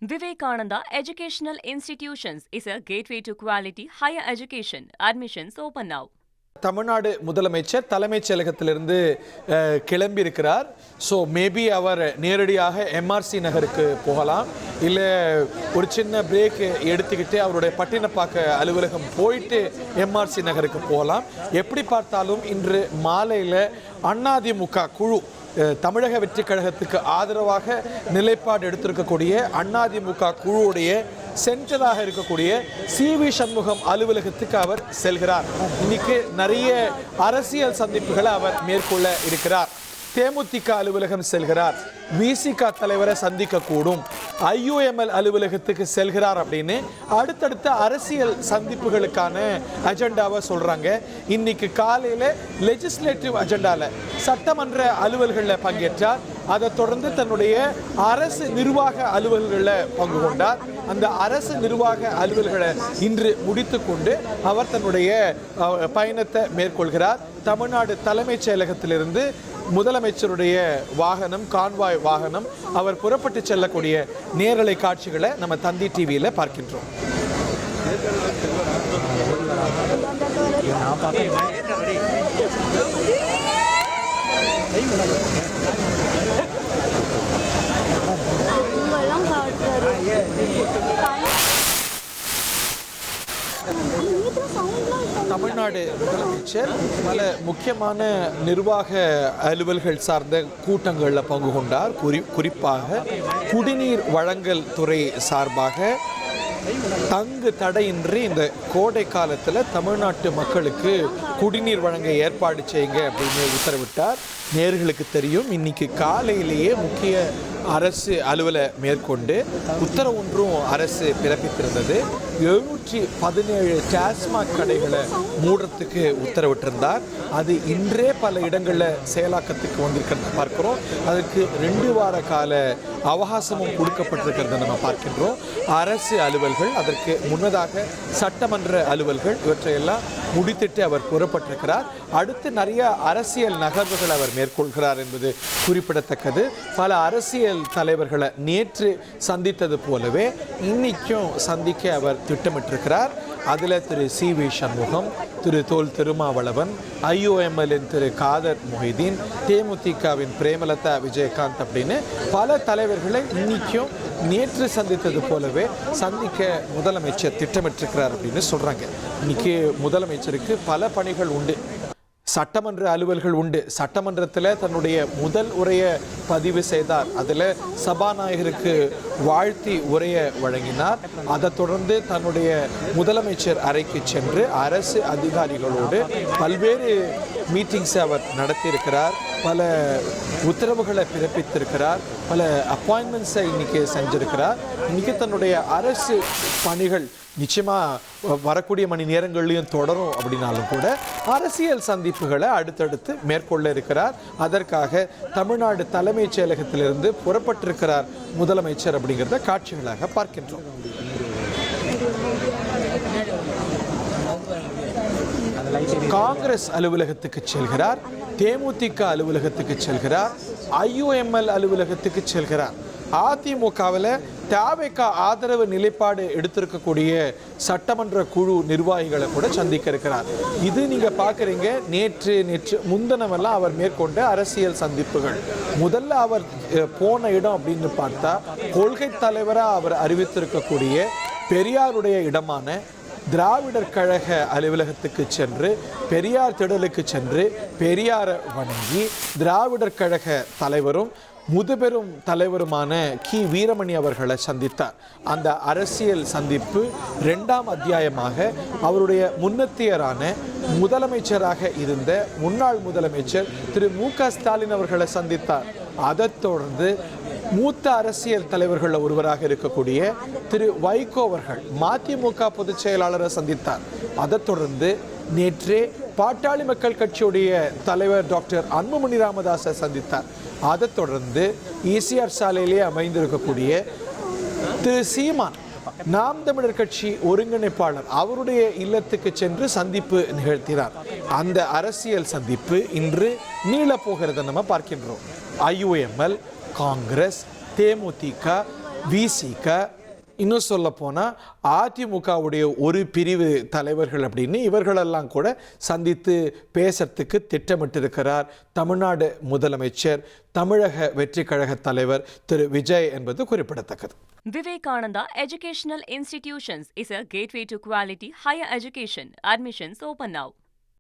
Vivekananda Educational Institutions is a gateway to quality higher education. Admissions open now. Tamil Nadu முதலமைச்சர் தலைமைச் செயலகத்திலிருந்து கிளம்பி இருக்கிறார். ஸோ மேபி அவர் நேரடியாக எம்ஆர்சி நகருக்கு போகலாம், இல்லை ஒரு சின்ன பிரேக் எடுத்துக்கிட்டு அவருடைய பட்டினப்பாக்க அலுவலகம் போயிட்டு எம்ஆர்சி நகருக்கு போகலாம். எப்படி பார்த்தாலும் இன்று மாலையில் அதிமுக குழு தமிழக வெற்றி கழகத்துக்கு ஆதரவாக நிலைப்பாடு எடுத்திருக்கக்கூடிய அதிமுக குழுவுடைய சென்டராக இருக்கக்கூடிய சி.வி. சண்முகம் அலுவலகத்துக்கு அவர் செல்கிறார். இன்னைக்கு நிறைய அரசியல் சந்திப்புகளை அவர் மேற்கொள்ள இருக்கிறார். தேமுதிக அலுவலகம் செல்கிறார், விசிக தலைவரை சந்திக்கக்கூடும், IUML அலுவலகத்துக்கு செல்கிறார் அப்படின்னு அடுத்தடுத்த அரசியல் சந்திப்புகளுக்கான அஜெண்டாவை சொல்றாங்க. இன்னைக்கு காலையில் லெஜிஸ்லேட்டிவ் அஜெண்டாவில் சட்டமன்ற அலுவல்களில் பங்கேற்றார். அதை தொடர்ந்து தன்னுடைய அரசு நிர்வாக அலுவல்களில் பங்கு கொண்டார். அந்த அரசு நிர்வாக அலுவல்களை இன்று முடித்து கொண்டு அவர் தன்னுடைய பயணத்தை மேற்கொள்கிறார். தமிழ்நாடு தலைமைச் செயலகத்திலிருந்து முதலமைச்சருடைய வாகனம், கான்வாய் வாகனம், அவர் புறப்பட்டு செல்லக்கூடிய நேரலை காட்சிகளை நம்ம தந்தி டிவியில் பார்க்கின்றோம். தமிழ்நாடு முதலமைச்சர் பல முக்கியமான நிர்வாக அலுவல்கள் சார்ந்த கூட்டங்களில் பங்கு கொண்டார். குறிப்பாக குடிநீர் வழங்கல் துறை சார்பாக தங்கு தடையின்றி இந்த கோடை காலத்தில் தமிழ்நாட்டு மக்களுக்கு குடிநீர் வழங்க ஏற்பாடு செய்யுங்க அப்படின்னு உத்தரவிட்டார். நேர்களுக்கு தெரியும், இன்னைக்கு காலையிலேயே முக்கிய அரசு அலுவலை மேற்கொண்டு உத்தரவு ஒன்றும் அரசு பிறப்பித்திருந்தது. 717 டாஸ்மாக் கடைகளை மூடுறதுக்கு உத்தரவிட்டிருந்தார். அது இன்றே பல இடங்களில் செயலாக்கத்துக்கு வந்திருக்கிறத பார்க்கிறோம். அதற்கு 2 வார கால அவகாசமும் கொடுக்கப்பட்டிருக்கிறத நம்ம பார்க்கின்றோம். அரசு அலுவல்கள், அதற்கு முன்னதாக சட்டமன்ற அலுவல்கள், இவற்றையெல்லாம் முடித்திட்டு அவர் புறப்பட்டிருக்கிறார். அடுத்து நிறைய அரசியல் நகர்வுகள் அவர் மேற்கொள்கிறார் என்பது குறிப்பிடத்தக்கது. பல அரசியல் தலைவர்களை நேற்று சந்தித்தது போலவே இன்னைக்கும் சந்திக்க அவர் திட்டமிட்டிருக்கிறார். அதில் திரு சி.வி. சண்முகம், திரு தோல் திருமாவளவன், IUMLின் திரு காதர் மொஹிதீன், தேமுதிகவின் பிரேமலதா விஜயகாந்த் அப்படின்னு பல தலைவர்களை இன்னைக்கும் நேற்று சந்தித்தது போலவே சந்திக்க முதலமைச்சர் திட்டமிட்டிருக்கிறார் அப்படின்னு சொல்கிறாங்க. இன்னைக்கு முதலமைச்சருக்கு பல பணிகள் உண்டு, சட்டமன்ற அலுவல்கள் உண்டு. சட்டமன்றத்தில் தன்னுடைய முதல் உரையை பதிவு செய்தார். அதில் சபாநாயகருக்கு வாழ்த்தி உரையை வழங்கினார். அதை தொடர்ந்து தன்னுடைய முதலமைச்சர் அறைக்கு சென்று அரசு அதிகாரிகளோடு பல்வேறு மீட்டிங்ஸை அவர் நடத்தியிருக்கிறார். பல உத்தரவுகளை பிறப்பித்திருக்கிறார். பல அப்பாயின்மெண்ட்ஸை இன்னைக்கு செஞ்சிருக்கிறார். இன்னைக்கு தன்னுடைய அரசு பணிகள் நிச்சயமாக வரக்கூடிய மணி நேரங்கள்லையும் தொடரும். அப்படின்னாலும் கூட அரசியல் சந்திப்புகளை அடுத்தடுத்து மேற்கொள்ள இருக்கிறார். அதற்காக தமிழ்நாடு தலைமைச் செயலகத்திலிருந்து புறப்பட்டிருக்கிறார் முதலமைச்சர் அப்படிங்கிறத காட்சிகளாக பார்க்கின்றோம். காங்கிரஸ் அலுவலகத்துக்கு செல்கிறார், தேமுதிக அலுவலகத்துக்கு செல்கிறார், IUML அலுவலகத்துக்கு செல்கிறார். அதிமுகவில் தவேக ஆதரவு நிலைப்பாடு எடுத்திருக்கக்கூடிய சட்டமன்ற குழு நிர்வாகிகளை கூட சந்திக்க இருக்கிறார். இது நீங்க பார்க்குறீங்க, நேற்று முன்தினமெல்லாம் அவர் மேற்கொண்ட அரசியல் சந்திப்புகள். முதல்ல அவர் போன இடம் அப்படின்னு பார்த்தா கொள்கை தலைவராக அவர் அறிவித்திருக்கக்கூடிய பெரியாருடைய இடமான திராவிடர் கழக அலுவலகத்துக்கு சென்று பெரியார் திடலுக்கு சென்று பெரியாரை வணங்கி திராவிடர் கழக தலைவரும் முதுபெரும் தலைவருமான கி. வீரமணி அவர்களை சந்தித்தார். அந்த அரசியல் சந்திப்பு 2ஆம் அத்தியாயமாக அவருடைய முன்னத்தியரான முதலமைச்சராக இருந்த முன்னாள் முதலமைச்சர் திரு மு.க. ஸ்டாலின் அவர்களை சந்தித்தார். அதைத் தொடர்ந்து மூத்த அரசியல் தலைவர்கள் ஒருவராக இருக்கக்கூடிய திரு வைகோ அவர்கள் மதிமுக பொதுச் செயலாளரை சந்தித்தார். அதைத் தொடர்ந்து நேற்றே பாட்டாளி மக்கள் கட்சியுடைய தலைவர் டாக்டர் அன்புமணி ராமதாஸை சந்தித்தார். அதைத் தொடர்ந்து ECR சாலையிலே அமைந்திருக்கக்கூடிய திரு சீமான், நாம் தமிழர் கட்சி ஒருங்கிணைப்பாளர், அவருடைய இல்லத்துக்கு சென்று சந்திப்பு நிகழ்த்தினார். அந்த அரசியல் சந்திப்பு இன்று நீள போகிறத நம்ம பார்க்கின்றோம். IUML, காங்கிரஸ், தேமுதிக, விசிக, இன்னும் சொல்ல போனால் அதிமுகவுடைய ஒரு பிரிவு தலைவர்கள் அப்படின்னு இவர்களெல்லாம் கூட சந்தித்து பேசுறதுக்கு திட்டமிட்டிருக்கிறார் தமிழ்நாடு முதலமைச்சர், தமிழக வெற்றி கழக தலைவர் திரு விஜய் என்பது குறிப்பிடத்தக்கது. Vivekananda Educational Institutions is a gateway to quality higher education. Admissions open now.